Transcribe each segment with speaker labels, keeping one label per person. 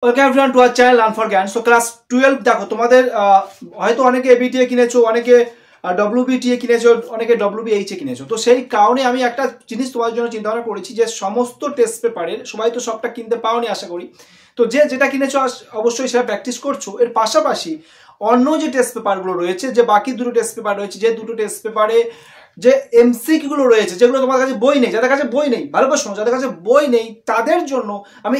Speaker 1: Welcome everyone to our channel learn for জ্ঞান। So class 12 দেখো তোমাদের হয়তো অনেকে এবিটিএ কিনেছো, অনেকে ডব্লিউবিটিএ কিনেছো, অনেকে ডব্লিউবিএইচ এ কিনেছো। তো সেই কারণে আমি একটা জিনিস তোমার জন্য চিন্তা ভাবনা করেছি যে সমস্ত টেস্ট পেপারের, সবাই তো সবটা কিনতে পাওনি আশা করি, তো যে যেটা কিনেছো অবশ্যই সেটা প্র্যাকটিস করছো। এর পাশাপাশি অন্য যে টেস্ট পেপারগুলো রয়েছে, যে বাকি দুটো টেস্ট পেপার রয়েছে, যে দুটো টেস্ট পেপারে যে এমসিকিউ গুলো রয়েছে, যেগুলো তোমার কাছে বই নেই, যাদের কাছে বই নেই, ভালো করে শোনো, যাদের কাছে বই নেই তাদের জন্য আমি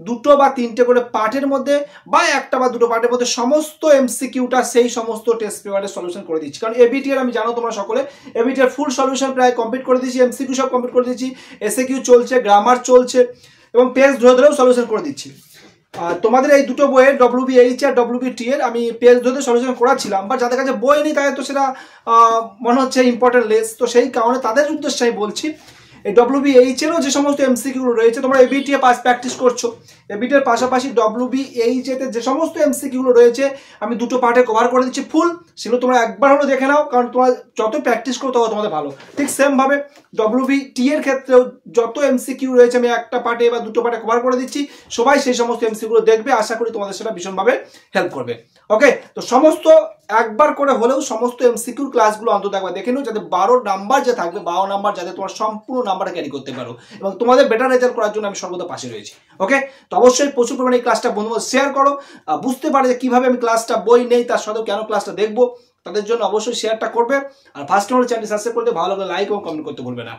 Speaker 1: দুটো বা তিনটে করে পার্টের মধ্যে বা একটা বা দুটো পার্টের মধ্যে সমস্ত এমসিকিউটা সেই সমস্ত টেস্ট পেপারের সলিউশন করে দিচ্ছি। কারণ এবিটি এর আমি জানো তোমরা সকলে, এবিটি এর ফুল সলিউশন প্রায় কমপ্লিট করে দিচ্ছি, এমসিকিউ সব কমপ্লিট করে দিচ্ছি, এসএকিউ চলছে, গ্রামার চলছে এবং পেজ ধরে ধরেও সলিউশন করে দিচ্ছি। তোমাদের এই দুটো বইয়ের ডব্লিউবিএইচ আর ডব্লিউবিটি এর আমি পেজ ধরে সলিউশন করাচ্ছিলাম, বা যাদের কাছে বই নেই তাদের তো সেটা মনে হচ্ছে ইম্পর্টেন্ট লেস, তো সেই কারণে তাদের উদ্দেশ্যে আমি বলছি এই ডব্লিউবিএইচ এরও যে সমস্ত এমসিকিউ রয়েছে, তোমরা এবিটি এ প্র্যাকটিস করছো, এবিটি এর পাশাপাশি ডব্লিউবিএইচ এতে যে সমস্ত এমসিকিউ রয়েছে আমি দুটো পার্টে কভার করে দিচ্ছি ফুল, সেগুলো তোমরা একবার হলো দেখে নাও, কারণ তোমরা যত প্র্যাকটিস করো তত তোমাদের ভালো। ঠিক সেম ভাবে ডব্লিউবিটি এর ক্ষেত্রেও যত এমসিকিউ রয়েছে আমি একটা পার্টে বা দুটো পার্টে কভার করে দিচ্ছি, সবাই সেই সমস্ত এমসিকিউ দেখবে, আশা করি তোমাদের সেটা ভীষণভাবে হেল্প করবে। ওকে, তো সমস্ত একবার করে হলেও সমস্ত এমসিকিউর ক্লাসগুলো অন্তত একবার দেখে নিও, যাতে 12 নাম্বার যে থাকবে, 12 নাম্বার যাতে তোমার সম্পূর্ণ নাম্বার ক্যারি করতে পারো এবং তোমাদের বেটার রেজাল্ট করার জন্য আমি সর্বদা পাশে রয়েছি। ওকে, তো অবশ্যই প্রচুর পরিমাণে এই ক্লাসটা বন্ধুদের শেয়ার করো, বুঝতে পারে যে কিভাবে আমি ক্লাসটা বই নেই তার সাথেও কেন ক্লাসটা দেখবো, তাদের জন্য অবশ্যই শেয়ারটা করবে। আর ফার্স্ট টাইম চ্যানেলটি সাবস্ক্রাইব করতে, ভালো লাগলে লাইক এবং কমেন্ট করতে ভুলবে না।